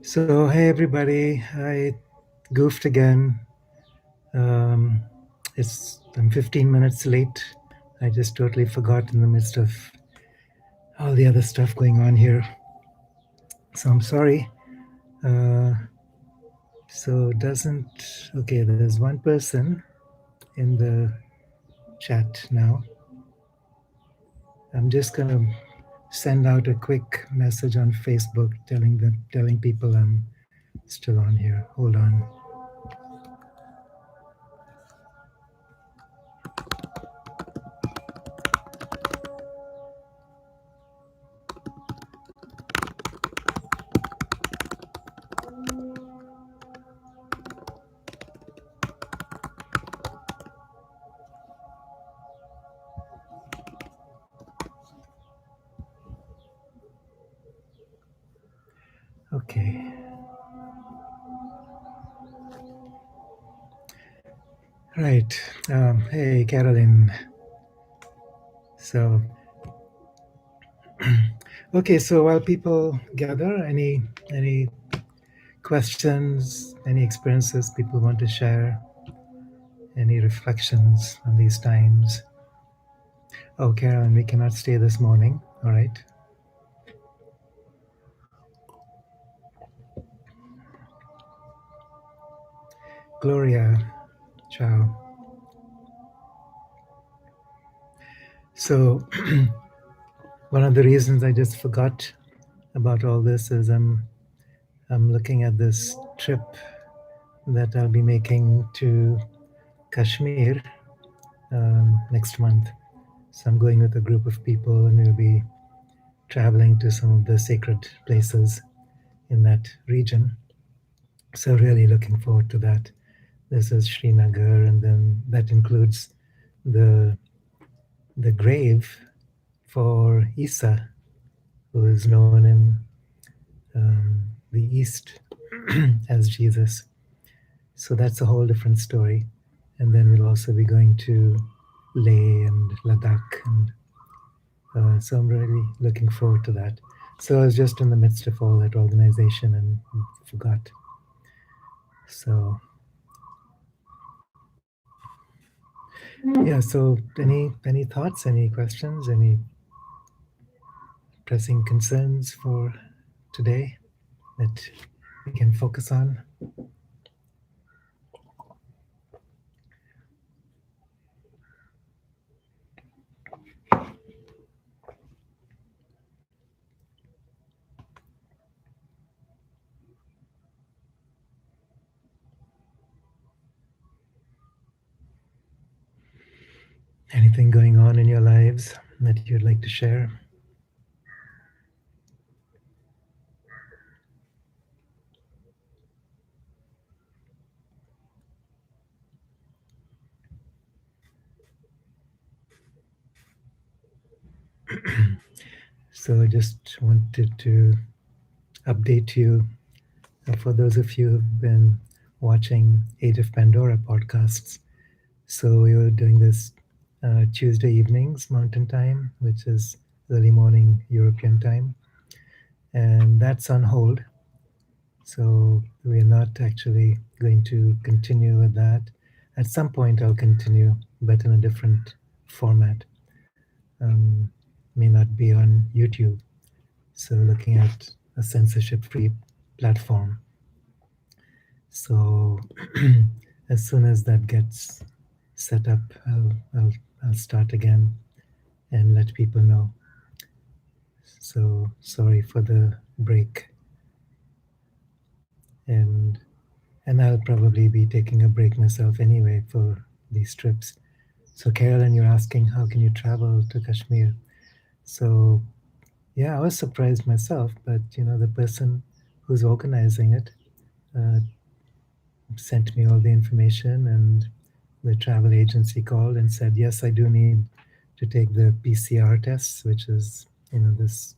So, hey everybody, I goofed again. I'm 15 minutes late. I just totally forgot in the midst of all the other stuff going on here. So I'm sorry. Okay, there's one person in the chat now. I'm just gonna send out a quick message on Facebook telling people I'm still on here. Hold on. Okay. Right. Hey, Carolyn. So, okay. So while people gather, any questions, any experiences people want to share, any reflections on these times? Oh, Carolyn, we cannot stay this morning. All right. Gloria, ciao. So, one of the reasons I just forgot about all this is I'm looking at this trip that I'll be making to Kashmir next month. So I'm going with a group of people, and we'll be traveling to some of the sacred places in that region. So really looking forward to that. This is Srinagar, and then that includes the grave for Isa, who is known in the East as Jesus. So that's a whole different story. And then we'll also be going to Leh and Ladakh, and so I'm really looking forward to that. So I was just in the midst of all that organization and forgot. So yeah. So any thoughts, any questions, any pressing concerns for today that we can focus on? Anything going on in your lives that you'd like to share? So I just wanted to update you, for those of you who've been watching Age of Pandora podcasts. So we were doing this Tuesday evenings Mountain Time, which is early morning European time, and that's on hold. So we're not actually going to continue with that. At some point, I'll continue, but in a different format. May not be on YouTube. So looking at a censorship-free platform. So as soon as that gets set up, I'll start again and let people know. So sorry for the break, and I'll probably be taking a break myself anyway for these trips. So Carolyn, you're asking how can you travel to Kashmir? So yeah, I was surprised myself, but the person who's organizing it sent me all the information, and the travel agency called and said, yes, I do need to take the PCR tests, which is this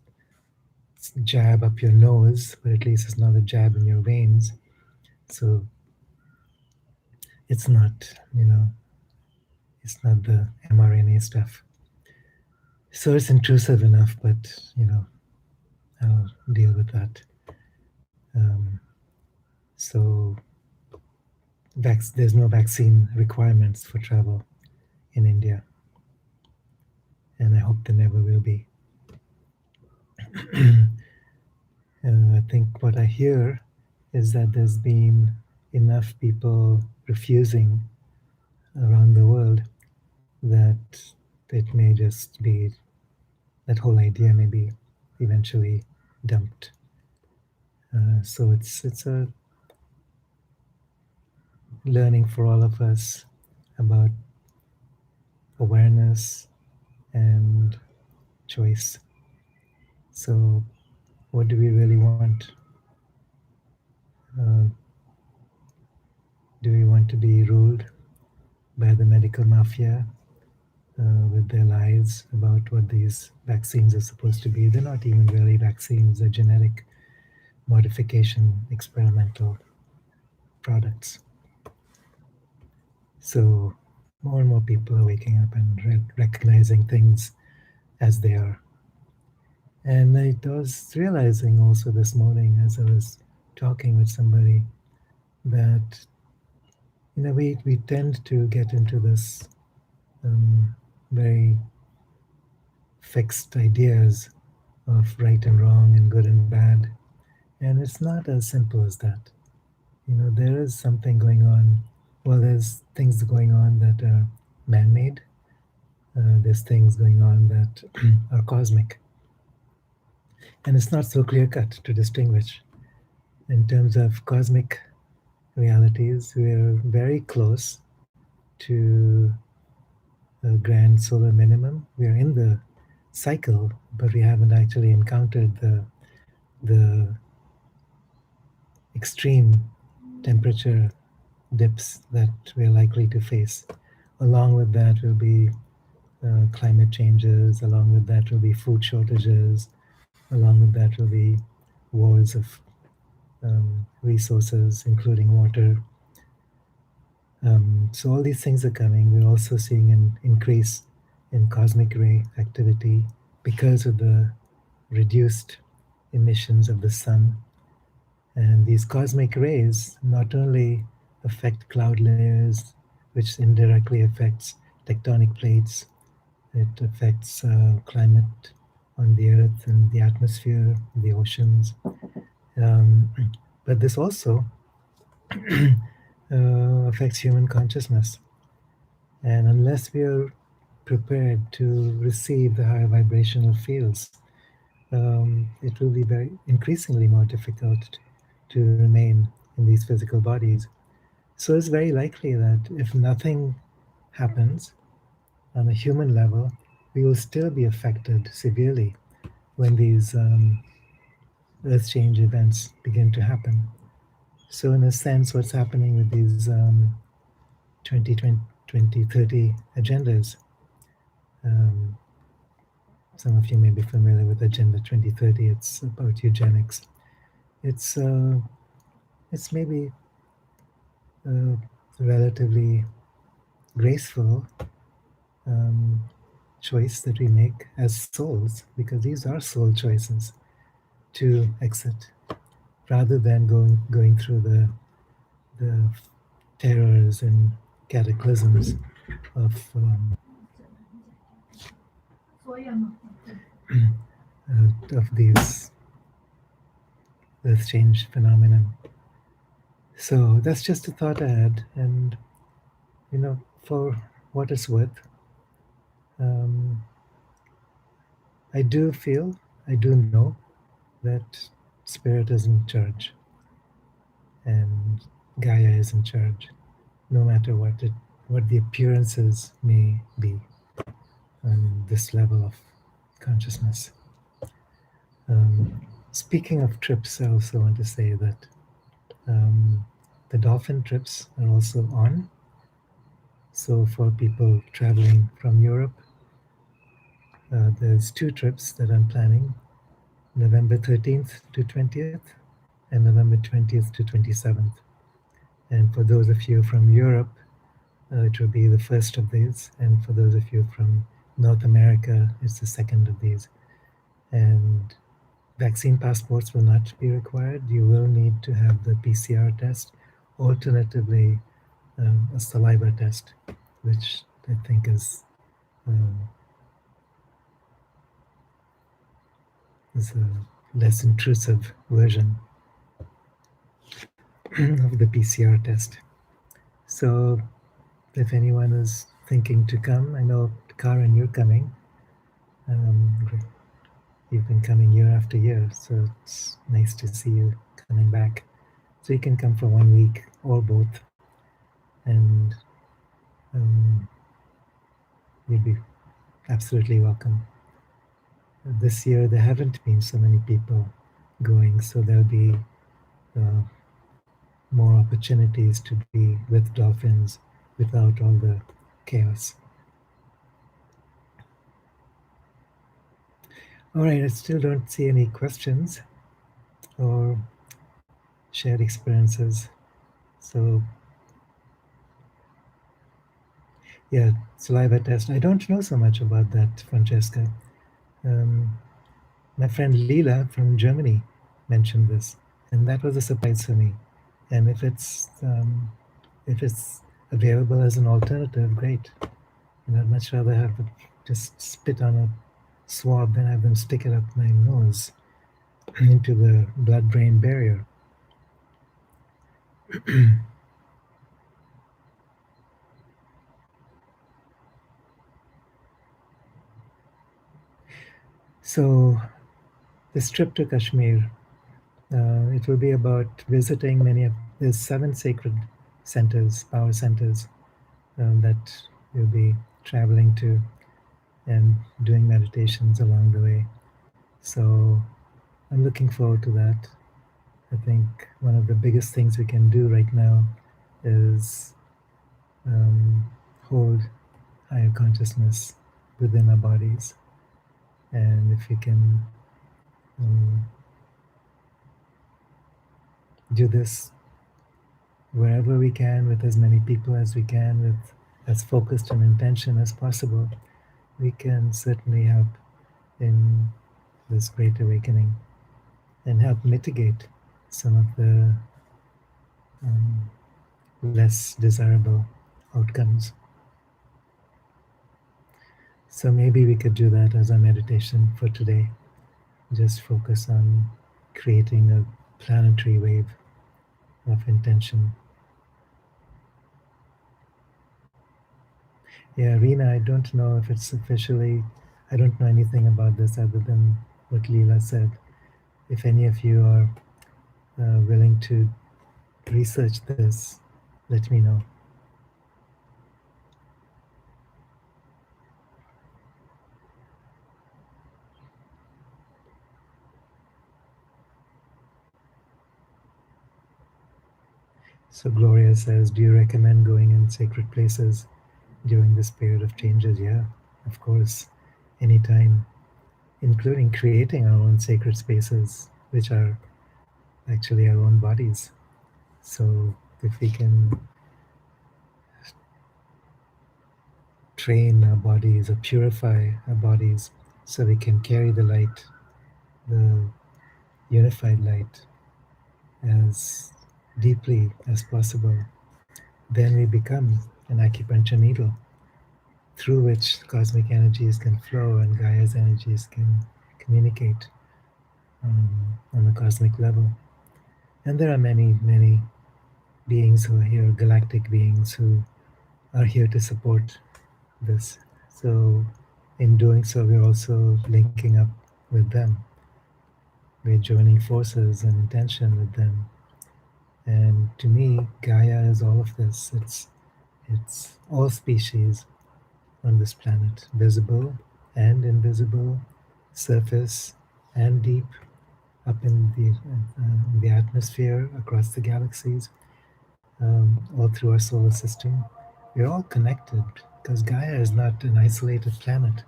jab up your nose, but at least it's not a jab in your veins. So it's not, It's not the mRNA stuff. So it's intrusive enough, but I'll deal with that. Um, so there's no vaccine requirements for travel in India, and I hope there never will be. I think what I hear is that there's been enough people refusing around the world that it may just be that whole idea may be eventually dumped. So it's a learning for all of us about awareness and choice. So, what do we really want? Uh, do we want to be ruled by the medical mafia with their lies about what these vaccines are supposed to be? They're not even really vaccines, they're genetic modification experimental products. So, more and more people are waking up and recognizing things as they are. And I was realizing also this morning as I was talking with somebody that we tend to get into this very fixed ideas of right and wrong and good and bad, and it's not as simple as that. There is something going on. Well, there's things going on that are man-made. There's things going on that are cosmic, and it's not so clear-cut to distinguish. In terms of cosmic realities, we're very close to a grand solar minimum. We're in the cycle, but we haven't actually encountered the extreme temperature dips that we're likely to face. Along with that will be climate changes. Along with that will be food shortages. Along with that will be wars of resources, including water. So all these things are coming. We're also seeing an increase in cosmic ray activity because of the reduced emissions of the sun. And these cosmic rays not only affect cloud layers, which indirectly affects tectonic plates, it affects climate on the earth and the atmosphere, the oceans. But this also affects human consciousness. And unless we are prepared to receive the higher vibrational fields, it will be very increasingly more difficult to remain in these physical bodies. So it's very likely that if nothing happens on a human level, we will still be affected severely when these earth change events begin to happen. So in a sense, what's happening with these 2030 agendas, um, some of you may be familiar with Agenda 2030. It's about eugenics. It's maybe a relatively graceful choice that we make as souls, because these are soul choices to exit, rather than going through the terrors and cataclysms of these earth change phenomenon. So that's just a thought I had, and for what it's worth, I do know that Spirit is in charge, and Gaia is in charge, no matter what the appearances may be on this level of consciousness. Speaking of trips, I also want to say that the Dolphin trips are also on. So for people traveling from Europe, there's 2 trips that I'm planning, November 13th to 20th and November 20th to 27th. And for those of you from Europe, it will be the first of these. And for those of you from North America, it's the second of these. And vaccine passports will not be required. You will need to have the PCR test, alternatively, a saliva test, which I think is a less intrusive version of the PCR test. So if anyone is thinking to come, I know, Karen, you're coming. You've been coming year after year, so it's nice to see you coming back. So you can come for 1 week or both, and you'd be absolutely welcome. This year there haven't been so many people going, so there'll be more opportunities to be with dolphins without all the chaos. All right, I still don't see any questions or shared experiences. So, yeah, saliva test. I don't know so much about that, Francesca. My friend Leela from Germany mentioned this, and that was a surprise for me. And if it's available as an alternative, great. I'd much rather have it just spit on a swab than have them stick it up my nose into the blood-brain barrier. So, this trip to Kashmir, it will be about visiting there's 7 sacred centers, power centers, that we'll be traveling to and doing meditations along the way. So I'm looking forward to that. I think one of the biggest things we can do right now is hold higher consciousness within our bodies. And if we can do this wherever we can, with as many people as we can, with as focused an intention as possible, we can certainly help in this great awakening and help mitigate some of the less desirable outcomes. So maybe we could do that as our meditation for today. Just focus on creating a planetary wave of intention. Yeah, Rena, I don't know if it's officially, I don't know anything about this other than what Leela said. If any of you are willing to research this, let me know. So Gloria says, do you recommend going in sacred places during this period of changes? Yeah, of course, anytime, including creating our own sacred spaces, which are actually our own bodies. So if we can train our bodies or purify our bodies so we can carry the light, the unified light, as deeply as possible, then we become an acupuncture needle through which cosmic energies can flow and Gaia's energies can communicate on a cosmic level. And there are many, many beings who are here, galactic beings who are here to support this. So in doing so, we're also linking up with them. We're joining forces and intention with them. And to me, Gaia is all of this. It's all species on this planet, visible and invisible, surface and deep, up in the atmosphere, across the galaxies, all through our solar system. We're all connected because Gaia is not an isolated planet.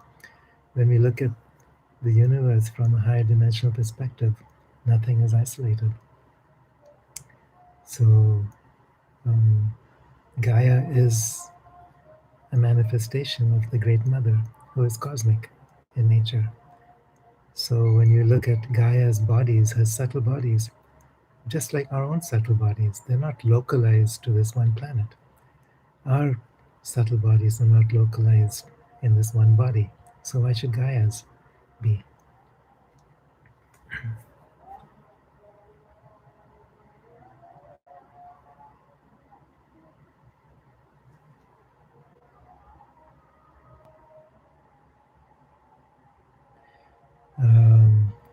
When we look at the universe from a higher dimensional perspective, nothing is isolated. So Gaia is a manifestation of the Great Mother, who is cosmic in nature. So when you look at Gaia's bodies, her subtle bodies, just like our own subtle bodies, they're not localized to this one planet. Our subtle bodies are not localized in this one body. So why should Gaia's be?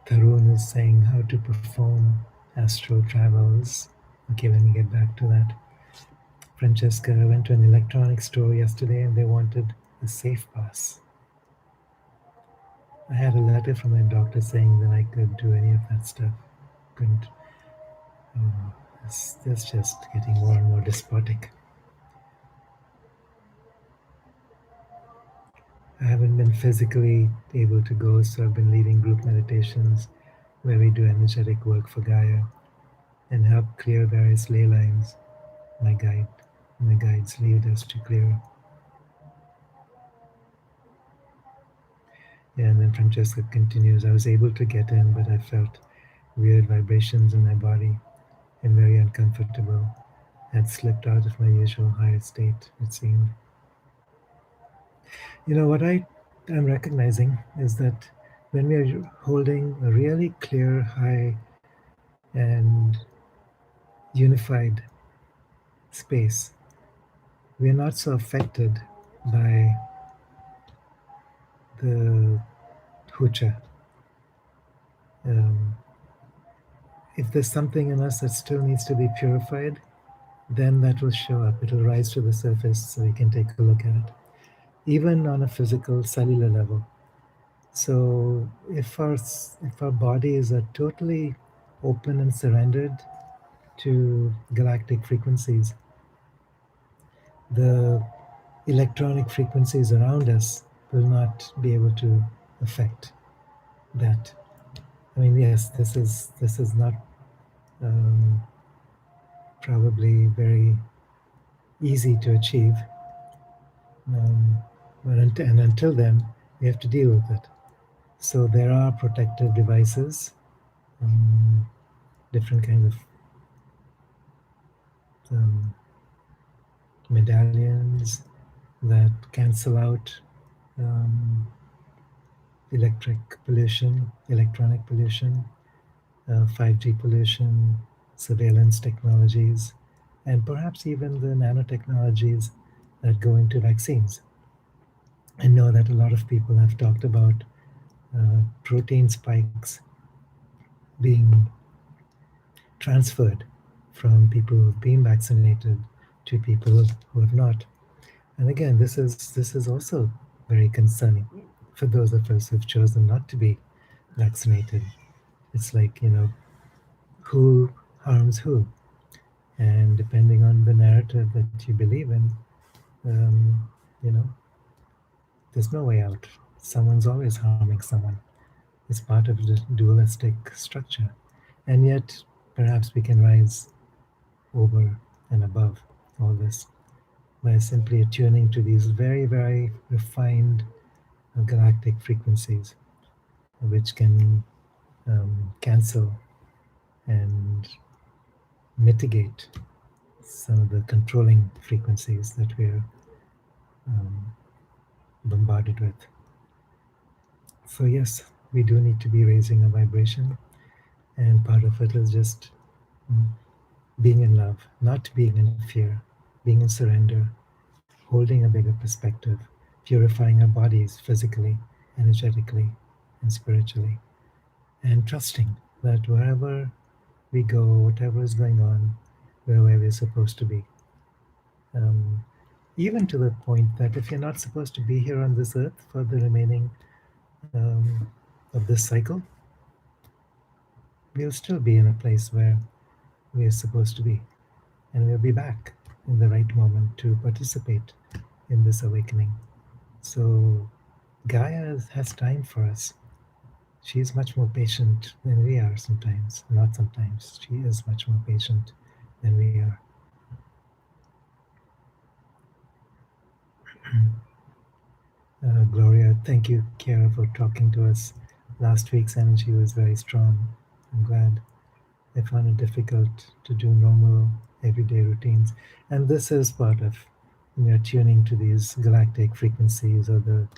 Tarun is saying how to perform astral travels. Okay, let me get back to that. Francesca went to an electronics store yesterday and they wanted a safe pass. I had a letter from my doctor saying that I could do any of that stuff. Couldn't. Oh, it's just getting more and more despotic. I haven't been physically able to go, so I've been leading group meditations where we do energetic work for Gaia and help clear various ley lines. My guides lead us to clear. Yeah, and then Francesca continues, I was able to get in, but I felt weird vibrations in my body and very uncomfortable. I had slipped out of my usual higher state, it seemed. You know, what I'm recognizing is that when we are holding a really clear, high, and unified space, we are not so affected by the hucha. Um, if there's something in us that still needs to be purified, then that will show up. It will rise to the surface so we can take a look at it, even on a physical cellular level. So if our bodies are totally open and surrendered to galactic frequencies, the electronic frequencies around us will not be able to affect that. I mean, yes, this is not um, probably very easy to achieve, um, but until then, we have to deal with it. So there are protective devices, um, different kinds of um, medallions that cancel out um, electric pollution, electronic pollution, 5G pollution, surveillance technologies, and perhaps even the nanotechnologies that go into vaccines. I know that a lot of people have talked about protein spikes being transferred from people who've been vaccinated to people who have not. And again, this is also very concerning for those of us who've chosen not to be vaccinated. It's like, who harms who? And depending on the narrative that you believe in, um, you know, there's no way out. Someone's always harming someone. It's part of the dualistic structure. And yet, perhaps we can rise over and above all this by simply attuning to these very, very refined galactic frequencies, which can cancel and mitigate some of the controlling frequencies that we're um, bombarded with. So, yes, we do need to be raising a vibration, and part of it is just mm, being in love, not being in fear, being in surrender, holding a bigger perspective, purifying our bodies physically, energetically, and spiritually, and trusting that wherever we go, whatever is going on, we're where we're supposed to be. Um, Even to the point that if you're not supposed to be here on this earth for the remaining of this cycle, we'll still be in a place where we are supposed to be, and we'll be back in the right moment to participate in this awakening. So Gaia has time for us. She's much more patient than we are sometimes. Not sometimes. She is much more patient than we are. Gloria, thank you, Kiara, for talking to us. Last week's energy was very strong. I'm glad. I found it difficult to do normal everyday routines. And this is part of tuning to these galactic frequencies or the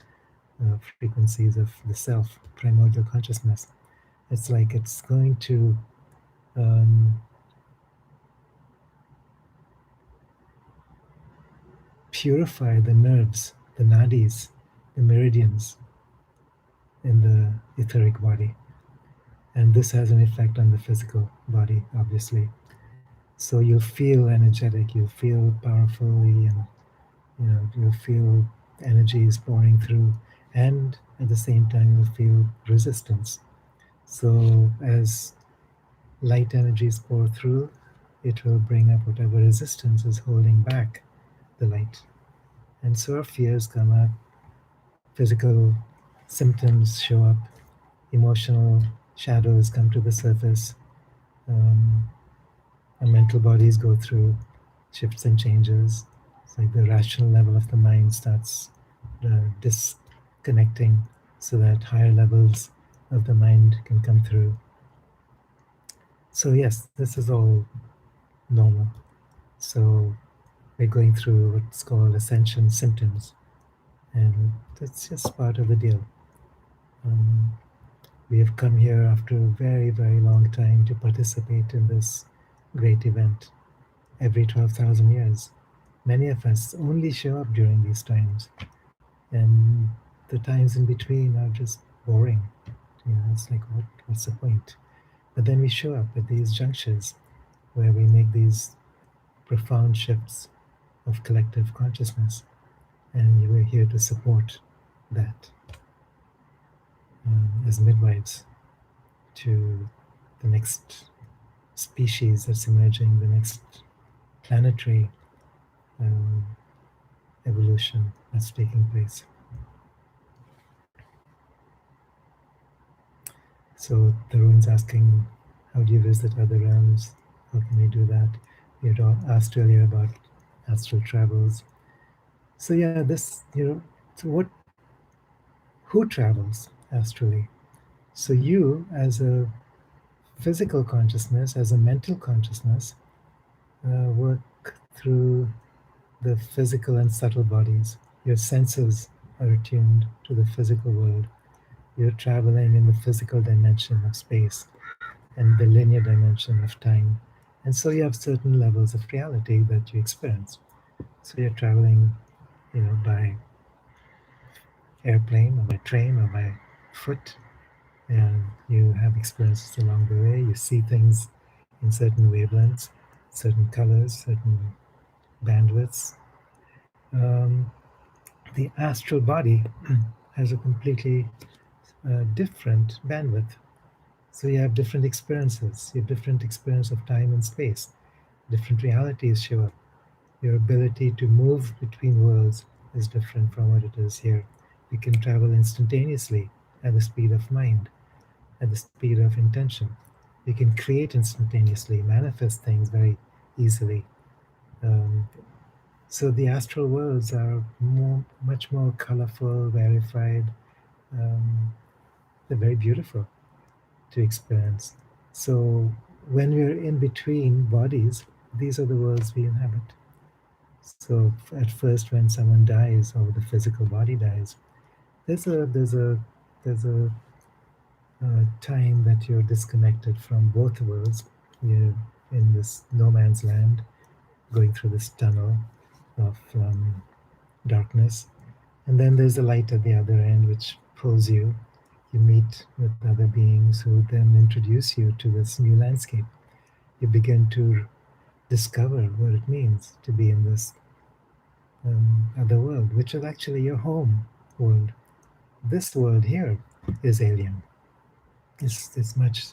frequencies of the self, primordial consciousness. It's like it's going to um, purify the nerves, the nadis, the meridians in the etheric body. And this has an effect on the physical body, obviously. So you'll feel energetic, you'll feel powerfully, and you'll feel energy is pouring through, and at the same time you'll feel resistance. So as light energies pour through, it will bring up whatever resistance is holding back the light. And so our fears come up, physical symptoms show up, emotional shadows come to the surface, our mental bodies go through shifts and changes. It's like the rational level of the mind starts disconnecting so that higher levels of the mind can come through. So, yes, this is all normal. So, we're going through what's called Ascension symptoms, and that's just part of the deal. We have come here after a very, very long time to participate in this great event every 12,000 years. Many of us only show up during these times, and the times in between are just boring. It's like, what's the point? But then we show up at these junctures where we make these profound shifts of collective consciousness, and we're here to support that as midwives to the next species that's emerging, the next planetary um, evolution that's taking place. So Tarun's asking, how do you visit other realms? How can we do that? We had asked earlier about astral travels. So yeah, so who travels astrally? So you, as a physical consciousness, as a mental consciousness, work through the physical and subtle bodies. Your senses are attuned to the physical world. You're traveling in the physical dimension of space and the linear dimension of time. And so you have certain levels of reality that you experience. So you're traveling, by airplane or by train or by foot, and you have experiences along the way. You see things in certain wavelengths, certain colors, certain bandwidths. Um, the astral body has a completely different bandwidth. So you have different experiences, you have different experience of time and space, different realities show up. Your ability to move between worlds is different from what it is here. You can travel instantaneously at the speed of mind, at the speed of intention. You can create instantaneously, manifest things very easily. Um, so the astral worlds are much more colorful, verified. They're very beautiful to experience. So when we're in between bodies, these are the worlds we inhabit. So at first, when someone dies or the physical body dies, there's a time that you're disconnected from both worlds. You're in this no man's land, going through this tunnel of darkness, and then there's a light at the other end which pulls you. You meet with other beings who then introduce you to this new landscape. You begin to discover what it means to be in this other world, which is actually your home world. This world here is alien. It's much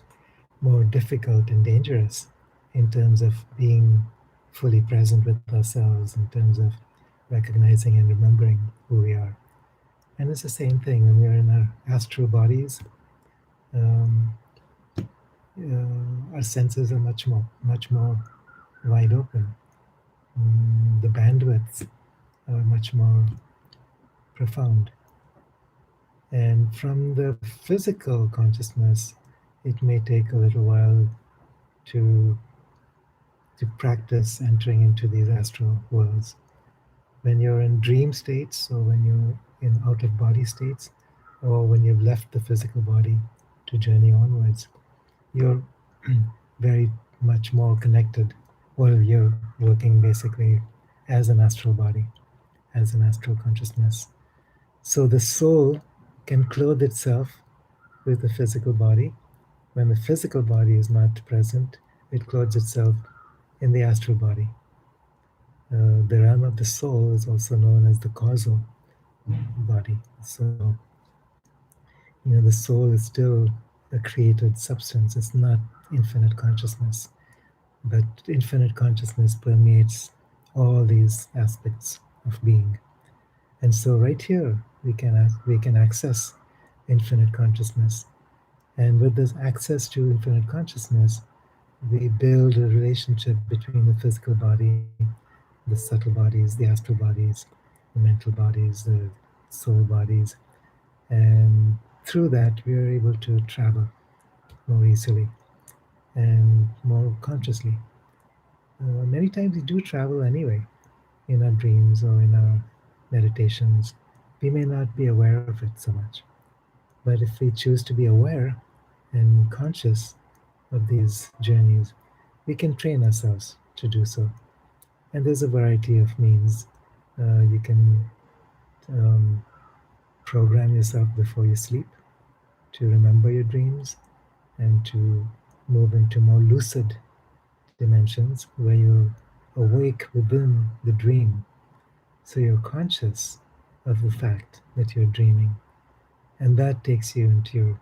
more difficult and dangerous in terms of being fully present with ourselves, in terms of recognizing and remembering who we are. And it's the same thing when we're in our astral bodies. Um, our senses are much more wide open. The bandwidths are much more profound. And from the physical consciousness, it may take a little while to practice entering into these astral worlds. When you're in dream states, or when you're in out of body states, or when you've left the physical body to journey onwards, you're very much more connected. Well, you're working basically as an astral body, as an astral consciousness. So the soul can clothe itself with the physical body. When the physical body is not present, it clothes itself in the astral body. The realm of the soul is also known as the causal body. So, the soul is still a created substance. It's not infinite consciousness, but infinite consciousness permeates all these aspects of being. And so, right here, we can access infinite consciousness. And with this access to infinite consciousness, we build a relationship between the physical body, the subtle bodies, the astral bodies, the mental bodies, the soul bodies. And through that, we are able to travel more easily and more consciously. Many times we do travel anyway in our dreams or in our meditations. We may not be aware of it so much. But if we choose to be aware and conscious of these journeys, we can train ourselves to do so. And there's a variety of means. You can um, program yourself before you sleep to remember your dreams and to move into more lucid dimensions where you're awake within the dream. So you're conscious of the fact that you're dreaming. And that takes you into your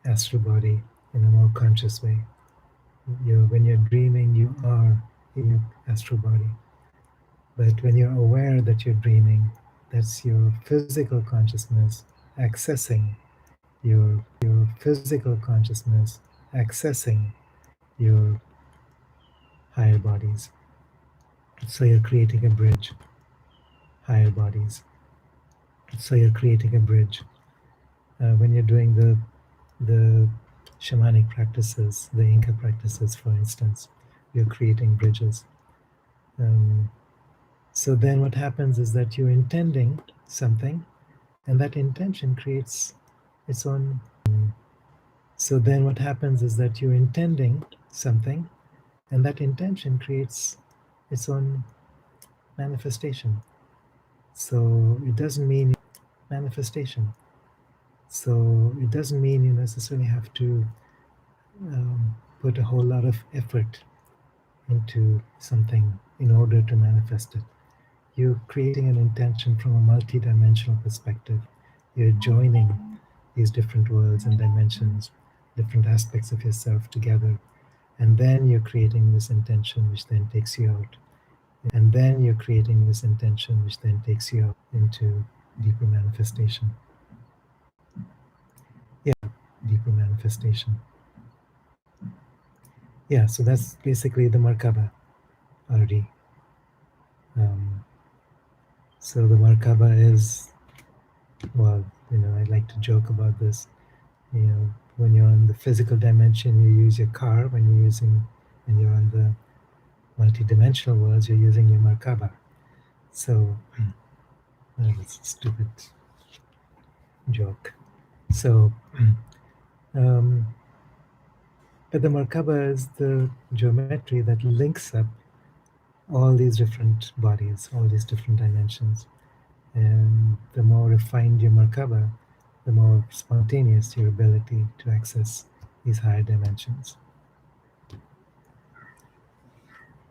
astral body in a more conscious way. When you're dreaming, you are in your astral body. But when you're aware that you're dreaming, that's your physical consciousness accessing your physical consciousness accessing your higher bodies. So you're creating a bridge, higher bodies. So you're creating a bridge. When you're doing the shamanic practices, the Inca practices, for instance, you're creating bridges. So then what happens is that you're intending something, and that intention creates its own. So then what happens is that you're intending something, and that intention creates its own manifestation. So it doesn't mean manifestation. So it doesn't mean you necessarily have to put a whole lot of effort into something in order to manifest it. You're creating an intention from a multi-dimensional perspective. You're joining these different worlds and dimensions, different aspects of yourself together. And then you're creating this intention, which then takes you out. And then you're creating this intention, which then takes you out into deeper manifestation. Yeah, deeper manifestation. Yeah, so that's basically the Merkaba already. So the Merkaba is, well, I like to joke about this. When you're on the physical dimension, you use your car. When you're on the multi-dimensional worlds, you're using your Merkaba. So, it's a stupid joke. So, but the Merkaba is the geometry that links up all these different bodies, all these different dimensions. And the more refined your Merkaba, the more spontaneous your ability to access these higher dimensions.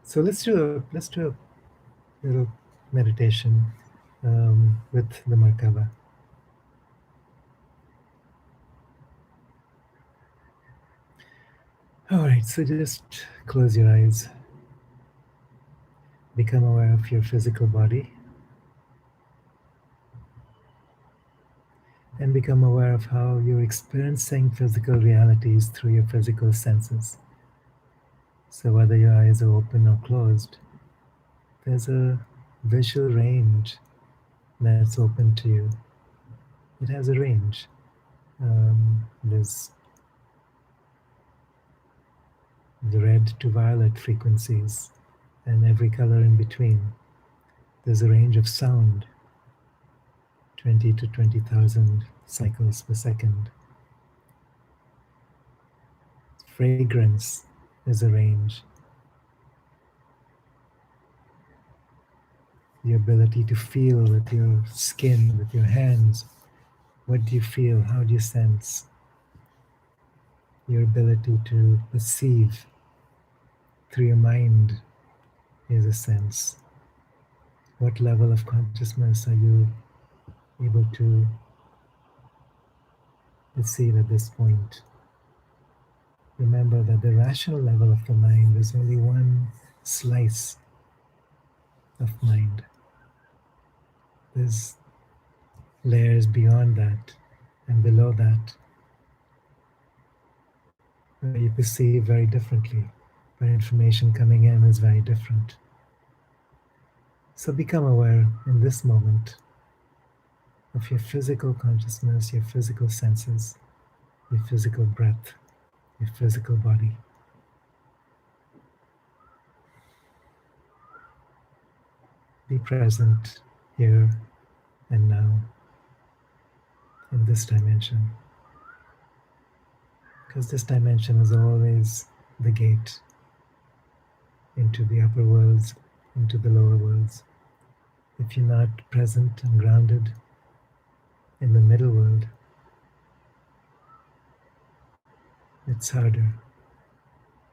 So let's do a little meditation with the Merkaba. All right, so just close your eyes. Become aware of your physical body. And become aware of how you're experiencing physical realities through your physical senses. So whether your eyes are open or closed, there's a visual range that's open to you. It has a range. There's the red to violet frequencies and every color in between. There's a range of sound, 20 to 20,000 cycles per second. Fragrance is a range. The ability to feel with your skin, with your hands. What do you feel? How do you sense? Your ability to perceive through your mind is a sense. What level of consciousness are you able to perceive at this point? Remember that the rational level of the mind is only one slice of mind. There's layers beyond that and below that where you perceive very differently, where information coming in is very different. So become aware in this moment of your physical consciousness, your physical senses, your physical breath, your physical body. Be present here and now in this dimension. Because this dimension is always the gate into the upper worlds, into the lower worlds. If you're not present and grounded in the middle world, it's harder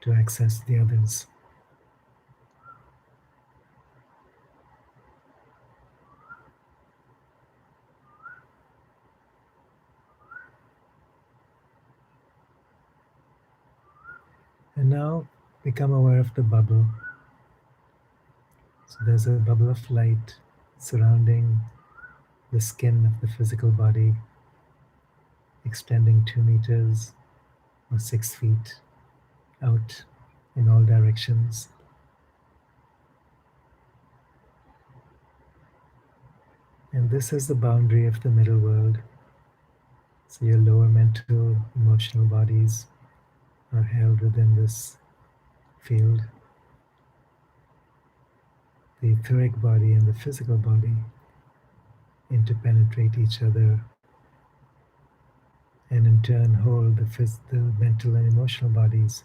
to access the others. And now become aware of the bubble. So there's a bubble of light surrounding the skin of the physical body, extending 2 meters or 6 feet out in all directions. And this is the boundary of the middle world. So your lower mental, emotional bodies are held within this field. The etheric body and the physical body interpenetrate each other and in turn hold the mental and emotional bodies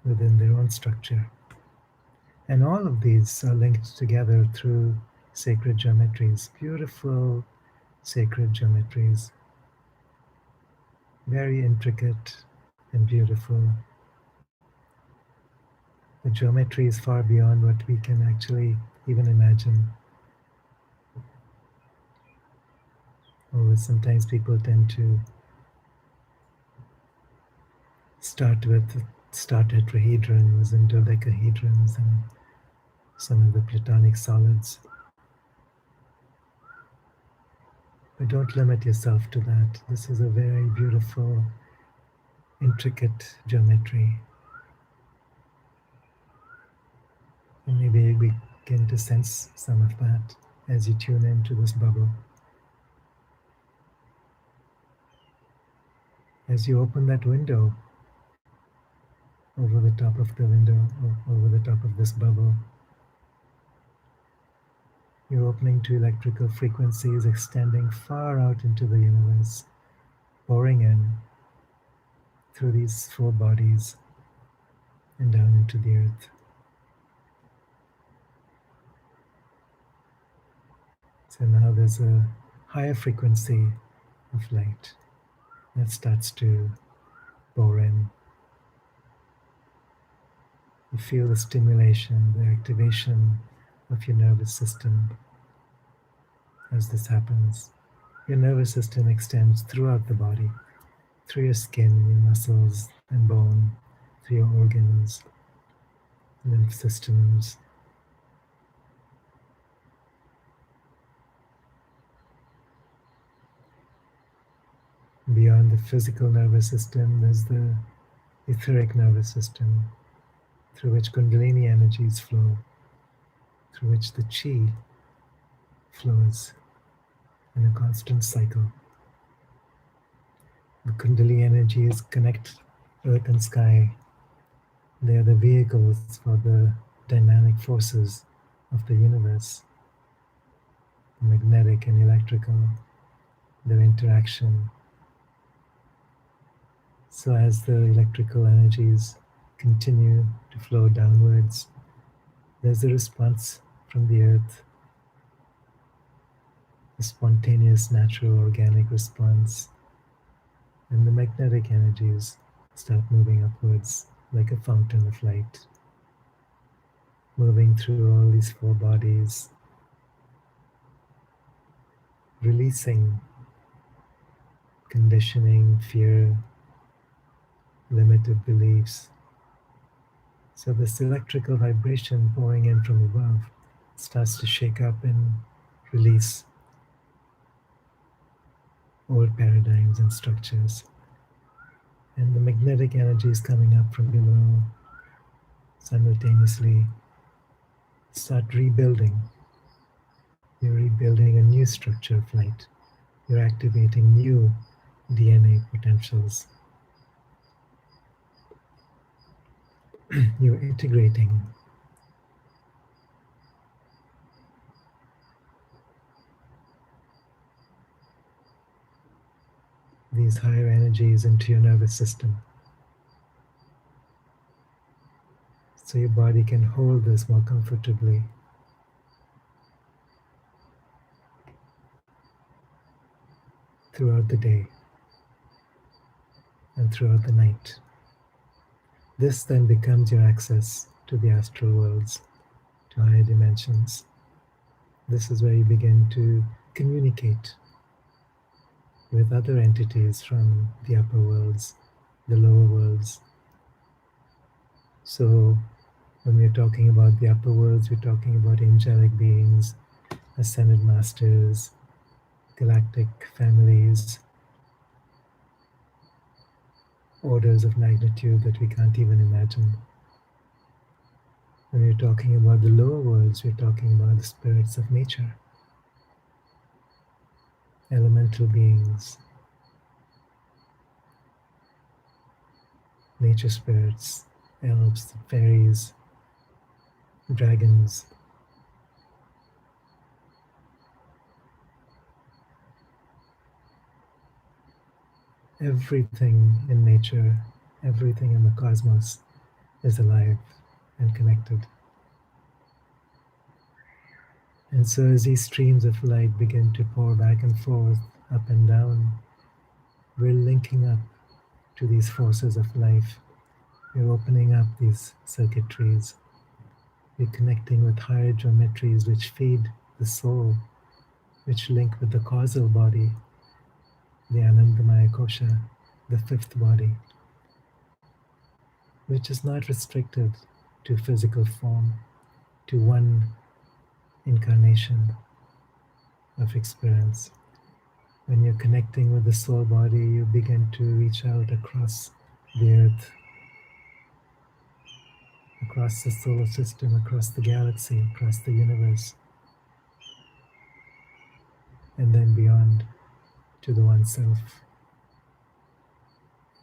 within their own structure. And all of these are linked together through sacred geometries, beautiful sacred geometries, very intricate and beautiful. The geometry is far beyond what we can actually even imagine. Always, sometimes people tend to start tetrahedrons and dodecahedrons and some of the platonic solids. But don't limit yourself to that. This is a very beautiful, intricate geometry. And maybe you begin to sense some of that as you tune into this bubble. As you open that window, over the top of the window, or over the top of this bubble, you're opening to electrical frequencies extending far out into the universe, pouring in through these 4 bodies and down into the earth. So now there's a higher frequency of light that starts to pour in. You feel the stimulation, the activation of your nervous system as this happens. Your nervous system extends throughout the body, through your skin, your muscles and bone, through your organs, lymph systems. Beyond the physical nervous system, there's the etheric nervous system, through which Kundalini energies flow, through which the chi flows in a constant cycle. The Kundalini energies connect earth and sky. They are the vehicles for the dynamic forces of the universe, magnetic and electrical, their interaction. So as the electrical energies continue to flow downwards, there's a response from the earth, a spontaneous, natural, organic response, and the magnetic energies start moving upwards like a fountain of light, moving through all these four bodies, releasing conditioning, fear, limited beliefs. So this electrical vibration pouring in from above starts to shake up and release old paradigms and structures. And the magnetic energies coming up from below simultaneously start rebuilding. You're rebuilding a new structure of light. You're activating new DNA potentials. You're integrating these higher energies into your nervous system. So your body can hold this more comfortably. Throughout the day and throughout the night. This then becomes your access to the astral worlds, to higher dimensions. This is where you begin to communicate with other entities from the upper worlds, the lower worlds. So when we're talking about the upper worlds, we're talking about angelic beings, ascended masters, galactic families, orders of magnitude that we can't even imagine. When we're talking about the lower worlds, we're talking about the spirits of nature, elemental beings, nature spirits, elves, fairies, dragons. Everything in nature, everything in the cosmos is alive and connected. And so as these streams of light begin to pour back and forth, up and down, we're linking up to these forces of life. We're opening up these circuitries. We're connecting with higher geometries which feed the soul, which link with the causal body, the Anandamaya Kosha, the fifth body, which is not restricted to physical form, to one incarnation of experience. When you're connecting with the soul body, you begin to reach out across the earth, across the solar system, across the galaxy, across the universe, and then beyond to the one self,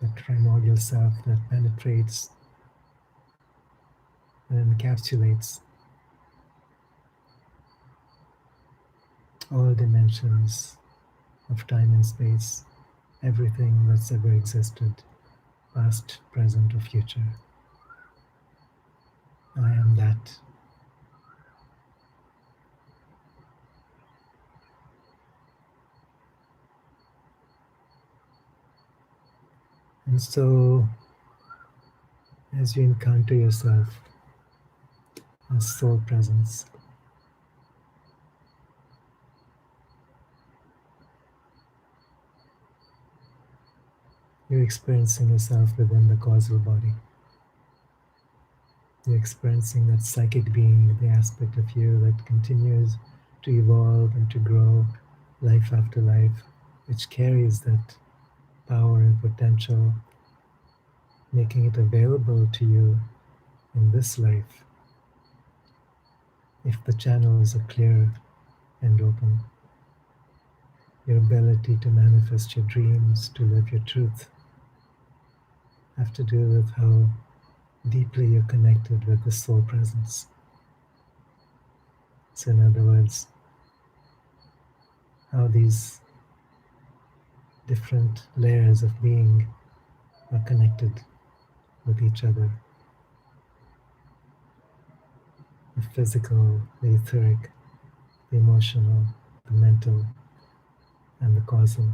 that primordial self that penetrates and encapsulates all dimensions of time and space, everything that's ever existed, past, present, or future. I am that. And so, as you encounter yourself as soul presence, you're experiencing yourself within the causal body. You're experiencing that psychic being, the aspect of you that continues to evolve and to grow life after life, which carries that power and potential, making it available to you in this life, if the channels are clear and open, your ability to manifest your dreams, to live your truth, have to do with how deeply you're connected with the soul presence. So in other words, how these different layers of being are connected with each other. The physical, the etheric, the emotional, the mental, and the causal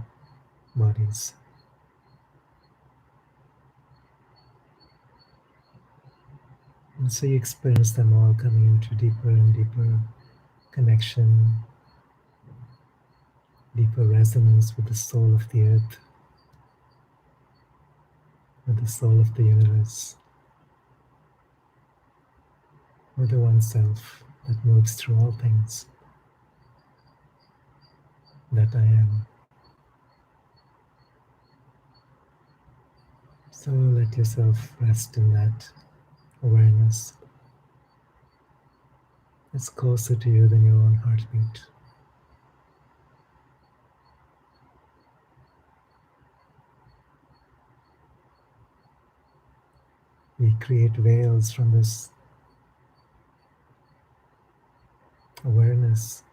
bodies. And so you experience them all coming into deeper and deeper connection, deeper resonance with the soul of the earth, with the soul of the universe, with the one self that moves through all things, that I am. So let yourself rest in that awareness. It's closer to you than your own heartbeat. We create veils from this awareness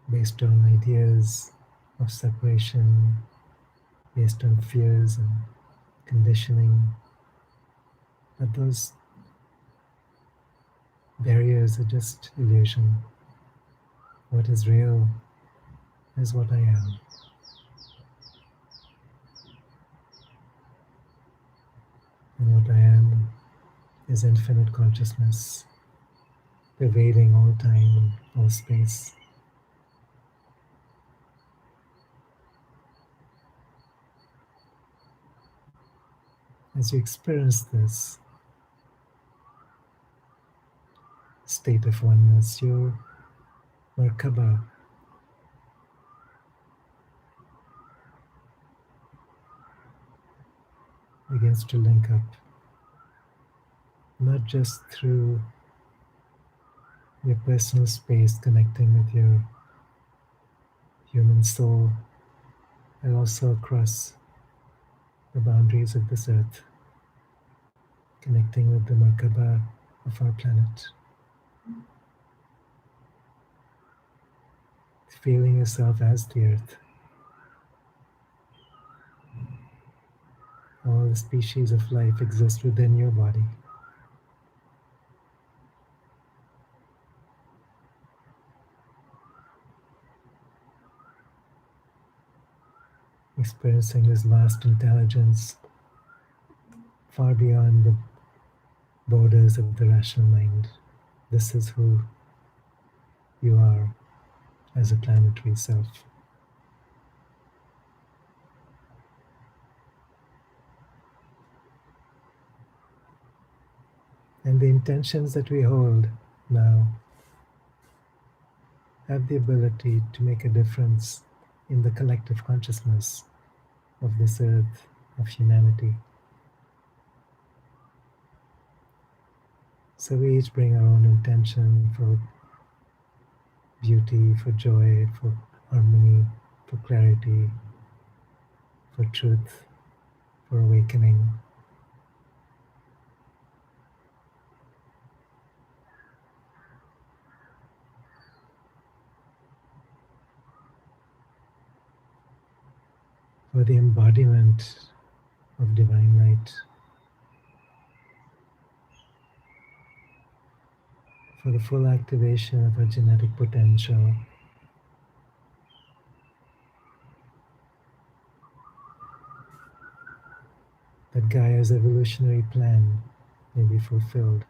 based on ideas of separation, based on fears and conditioning. But those barriers are just illusion. What is real is what I am. And what I am is infinite consciousness, pervading all time, all space. As you experience this state of oneness, your Merkaba begins to link up, not just through your personal space connecting with your human soul, but also across the boundaries of this earth, connecting with the Merkaba of our planet. Feeling yourself as the earth. All the species of life exist within your body. Experiencing this vast intelligence far beyond the borders of the rational mind. This is who you are as a planetary self. And the intentions that we hold now have the ability to make a difference in the collective consciousness of this earth, of humanity. So we each bring our own intention for beauty, for joy, for harmony, for clarity, for truth, for awakening. For the embodiment of divine light, for the full activation of our genetic potential, that Gaia's evolutionary plan may be fulfilled.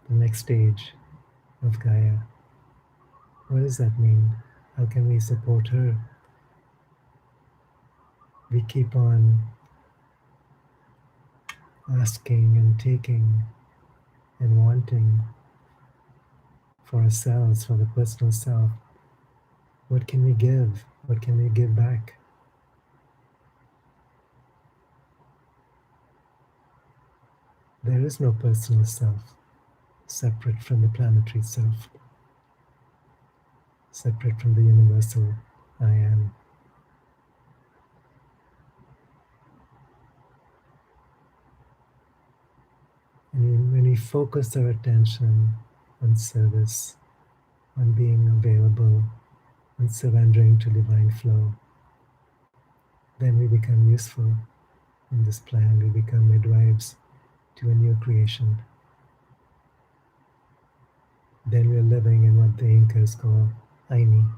The next stage of Gaia. What does that mean? How can we support her? We keep on asking and taking and wanting for ourselves, for the personal self. What can we give? What can we give back? There is no personal self separate from the planetary self, separate from the universal I am. And when we focus our attention on service, on being available, on surrendering to divine flow, then we become useful in this plan. We become midwives to a new creation. Then we're living in what the Incas call Aini,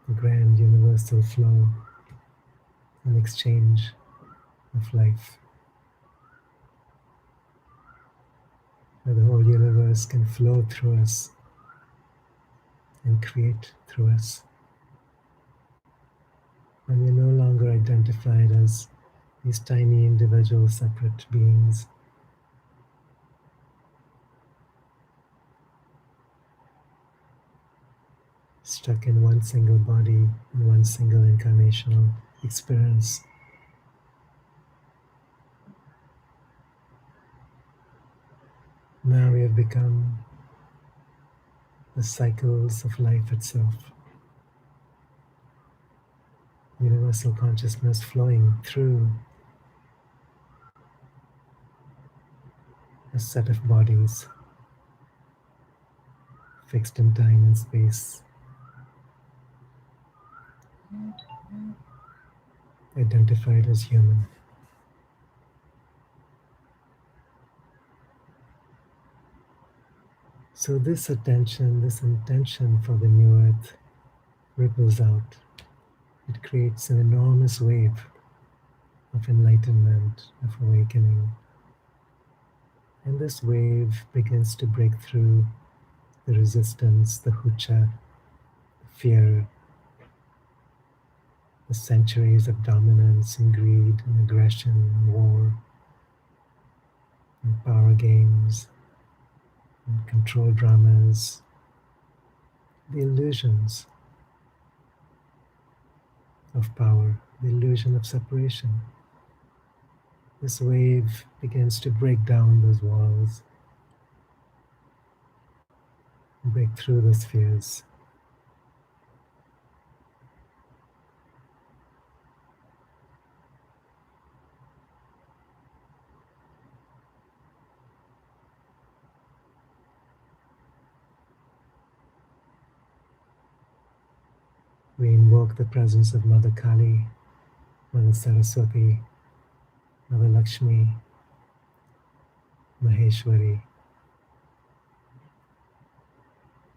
the grand universal flow and exchange of life, where the whole universe can flow through us and create through us. And we're no longer identified as these tiny individual separate beings, stuck in one single body, in one single incarnational experience. Now we have become the cycles of life itself. Universal consciousness flowing through a set of bodies, fixed in time and space, identified as human. So this attention, this intention for the new earth ripples out. It creates an enormous wave of enlightenment, of awakening. And this wave begins to break through the resistance, the hucha, the fear, the centuries of dominance and greed and aggression and war and power games and control dramas, the illusions of power, the illusion of separation. This wave begins to break down those walls, break through those fears. We invoke the presence of Mother Kali, Mother Saraswati, Mother Lakshmi, Maheshwari,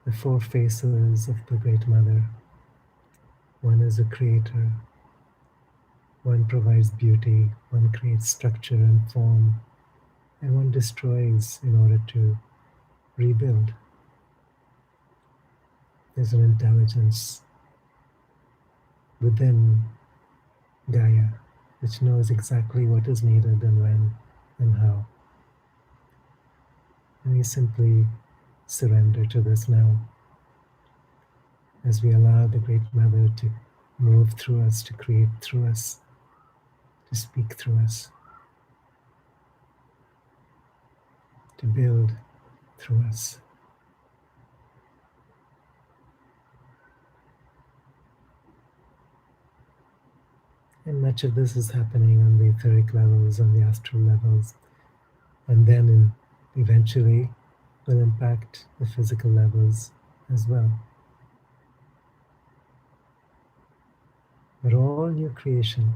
the four faces of the Great Mother. One is a creator, one provides beauty, one creates structure and form, and one destroys in order to rebuild. There's an intelligence within Gaia which knows exactly what is needed and when and how. And we simply surrender to this now as we allow the Great Mother to move through us, to create through us, to speak through us, to build through us. And much of this is happening on the etheric levels, on the astral levels, and then eventually will impact the physical levels as well. But all new creation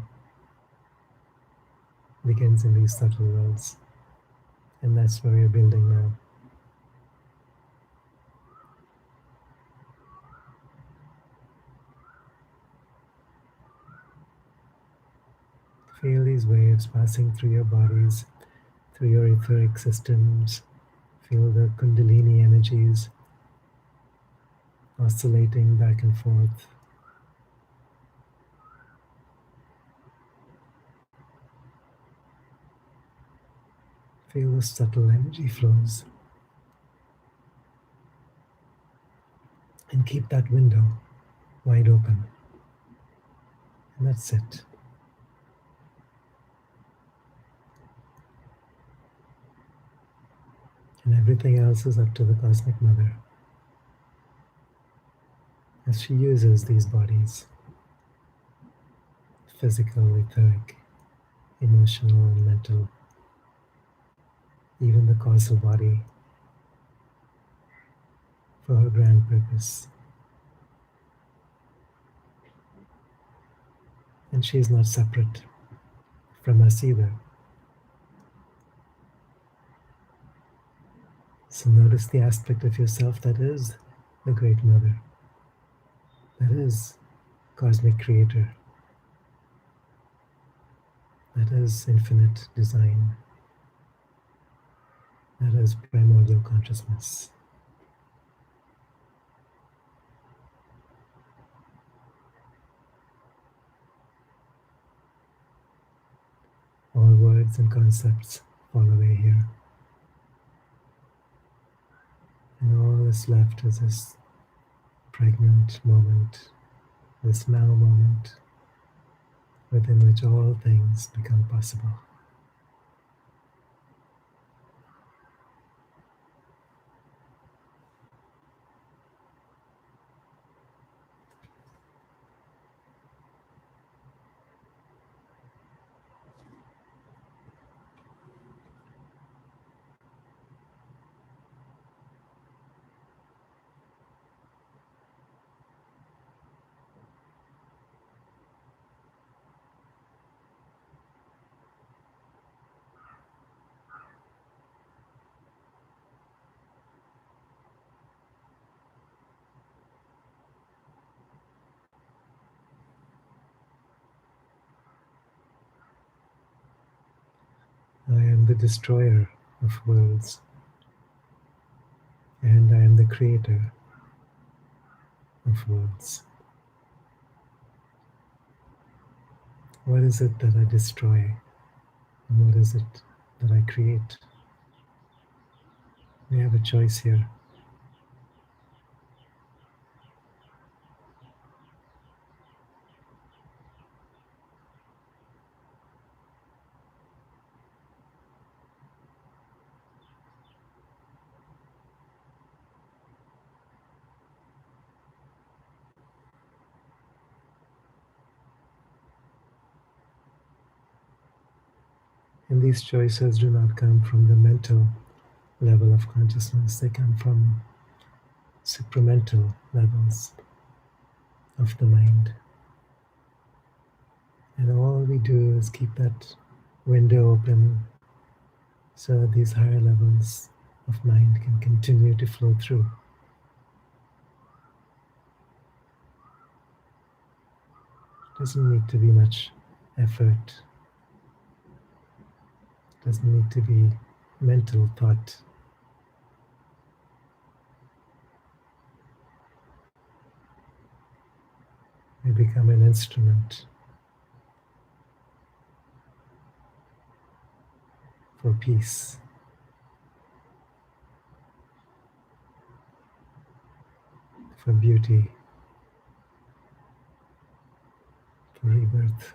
begins in these subtle worlds, and that's where we're building now. Feel these waves passing through your bodies, through your etheric systems. Feel the Kundalini energies oscillating back and forth. Feel the subtle energy flows. And keep that window wide open. And that's it. And everything else is up to the Cosmic Mother as she uses these bodies, physical, etheric, emotional, and mental, even the causal body, for her grand purpose. And she is not separate from us either. So notice the aspect of yourself that is the Great Mother, that is Cosmic Creator, that is infinite design, that is primordial consciousness. All words and concepts fall away here. And all that's left is this pregnant moment, this now moment, within which all things become possible. I am the destroyer of worlds, and I am the creator of worlds. What is it that I destroy, and what is it that I create? We have a choice here. And these choices do not come from the mental level of consciousness, they come from supramental levels of the mind. And all we do is keep that window open so that these higher levels of mind can continue to flow through. Doesn't need to be much effort, doesn't need to be mental thought. We become an instrument for peace, for beauty, for rebirth.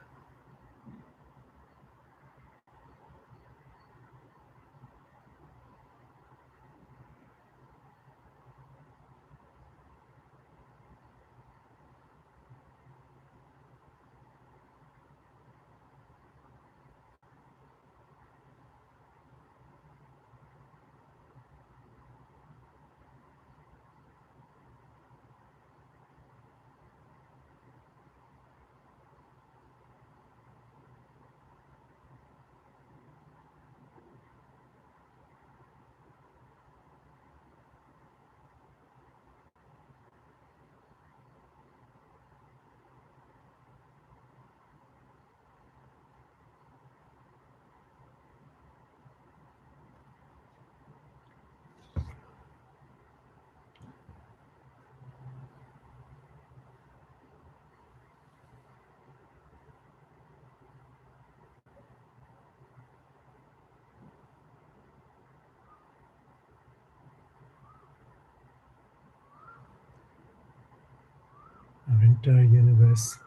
Our entire universe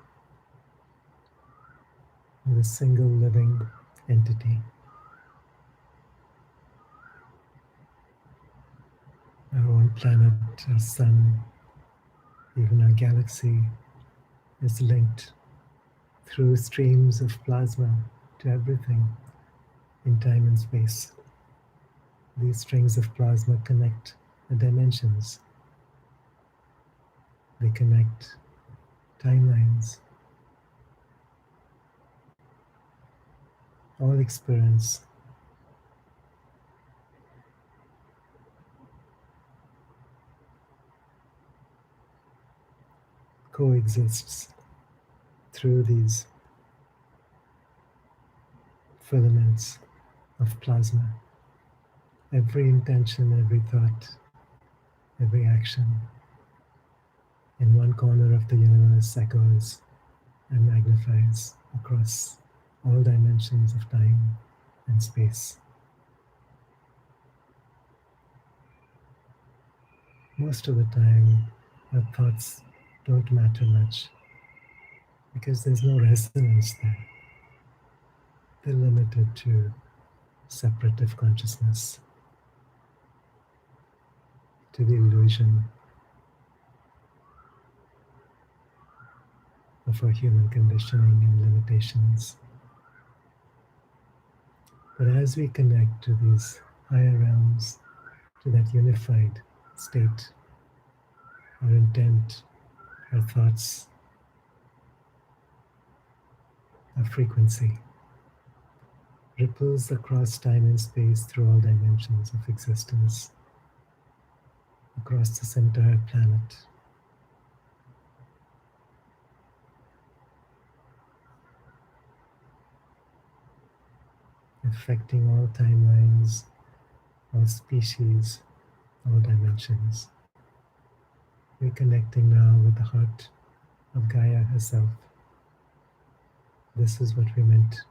is a single living entity. Our own planet, our sun, even our galaxy is linked through streams of plasma to everything in time and space. These strings of plasma connect the dimensions, they connect timelines. All experience coexists through these filaments of plasma. Every intention, every thought, every action in one corner of the universe echoes and magnifies across all dimensions of time and space. Most of the time, our thoughts don't matter much because there's no resonance there. They're limited to separative consciousness, to the illusion of our human conditioning and limitations. But as we connect to these higher realms, to that unified state, our intent, our thoughts, our frequency ripples across time and space through all dimensions of existence, across this entire planet. Affecting all timelines, all species, all dimensions. We're connecting now with the heart of Gaia herself. This is what we're meant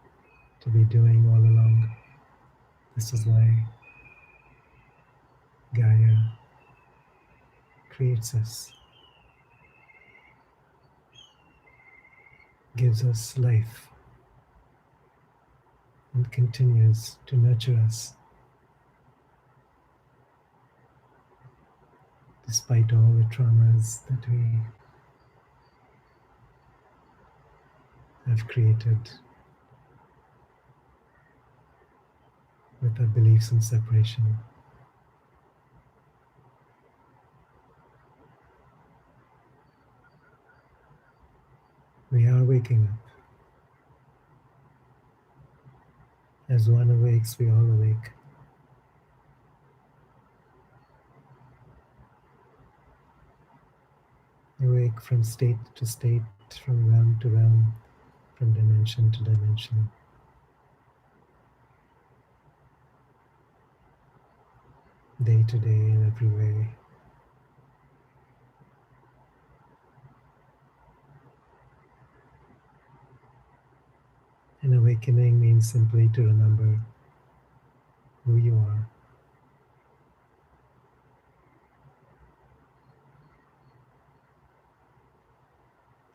to be doing all along. This is why Gaia creates us, gives us life, and continues to nurture us despite all the traumas that we have created with our beliefs in separation. We are waking up. As one awakes, we all awake. Awake from state to state, from realm to realm, from dimension to dimension. Day to day in every way. An awakening means simply to remember who you are.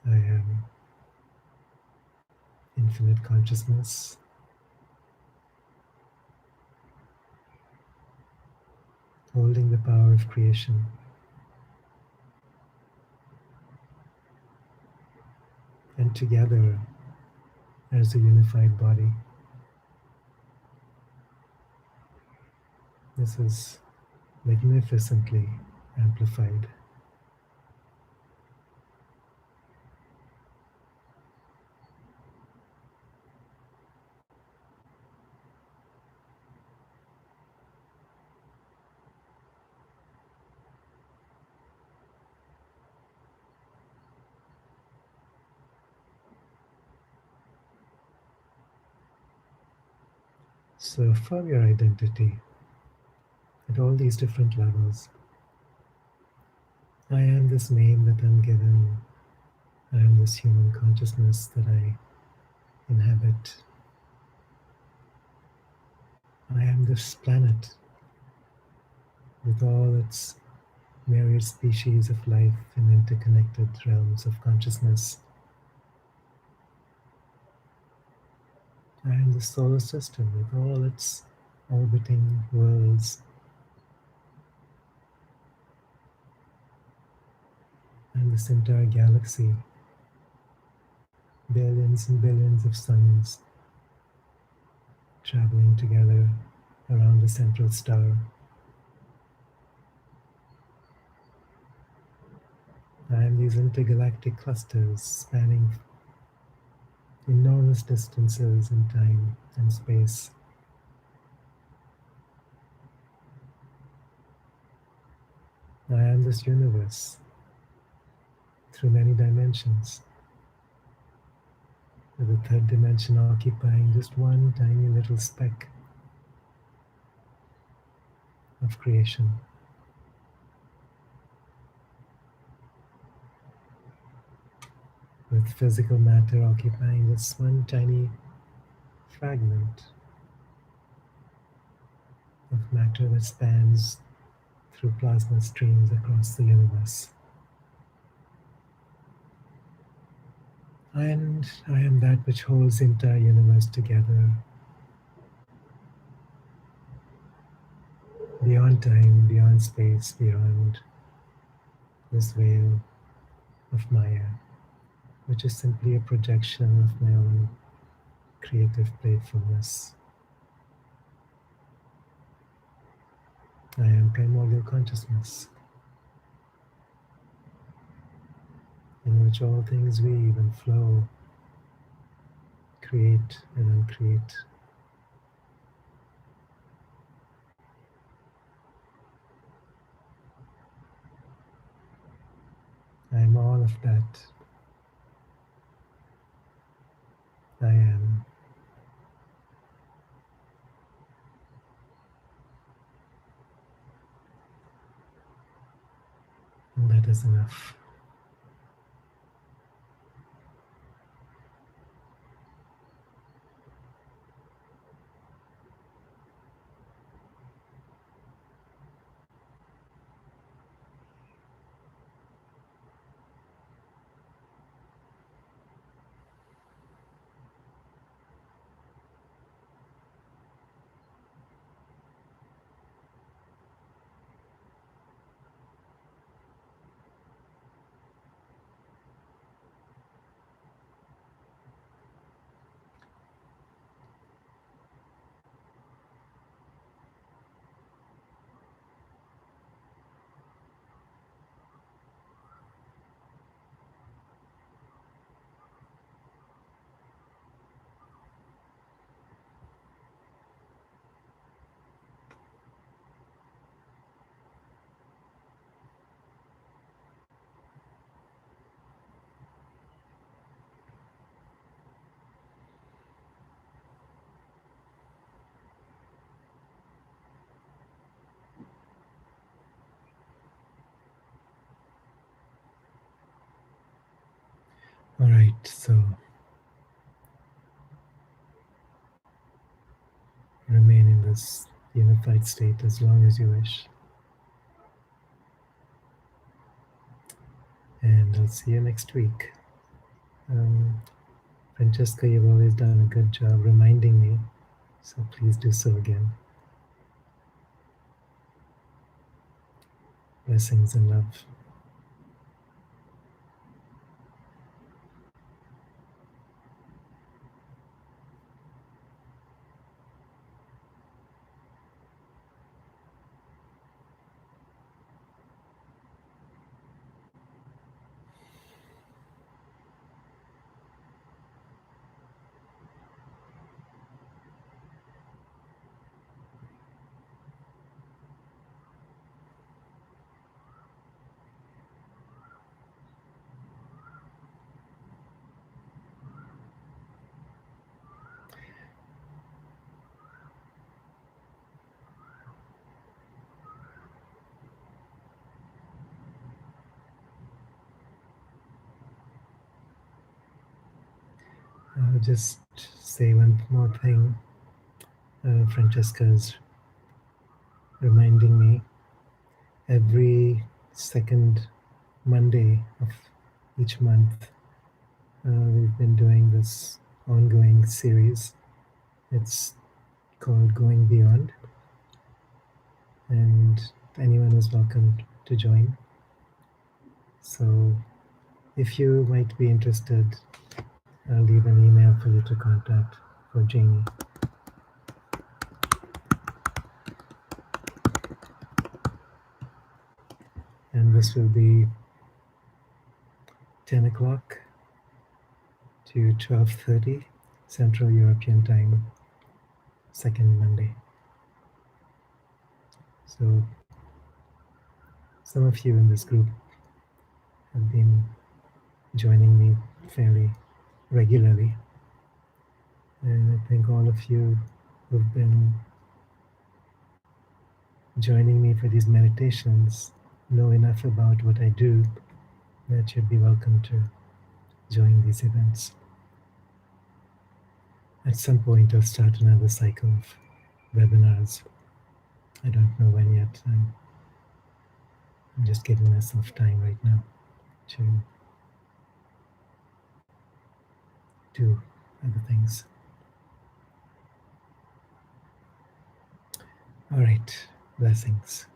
I am infinite consciousness, holding the power of creation. And together, as a unified body, this is magnificently amplified. So affirm your identity at all these different levels. I am this name that I'm given. I am this human consciousness that I inhabit. I am this planet with all its myriad species of life in interconnected realms of consciousness. I am the solar system with all its orbiting worlds, and this entire galaxy, billions and billions of suns traveling together around a central star. And these intergalactic clusters spanning enormous distances in time and space. I am this universe through many dimensions, with the third dimension occupying just one tiny little speck of creation. With physical matter occupying just one tiny fragment of matter that spans through plasma streams across the universe. And I am that which holds the entire universe together, beyond time, beyond space, beyond this veil of Maya, which is simply a projection of my own creative playfulness. I am primordial consciousness, in which all things weave and flow, create and uncreate. I am all of that. I am. And that is enough. All right, so remain in this unified state as long as you wish. And I'll see you next week. Francesca, you've always done a good job reminding me, so please do so again. Blessings and love. I'll just say one more thing. Francesca is reminding me every second Monday of each month, we've been doing this ongoing series. It's called Going Beyond, and anyone is welcome to join. So If you might be interested, I'll leave an email for you to contact for Jamie. And this will be 10 o'clock to 12:30 Central European Time, second Monday. So some of you in this group have been joining me fairly regularly. And I think all of you who've been joining me for these meditations know enough about what I do that you'd be welcome to join these events. At some point, I'll start another cycle of webinars. I don't know when yet. I'm just giving myself time right now to do other things. All right. Blessings.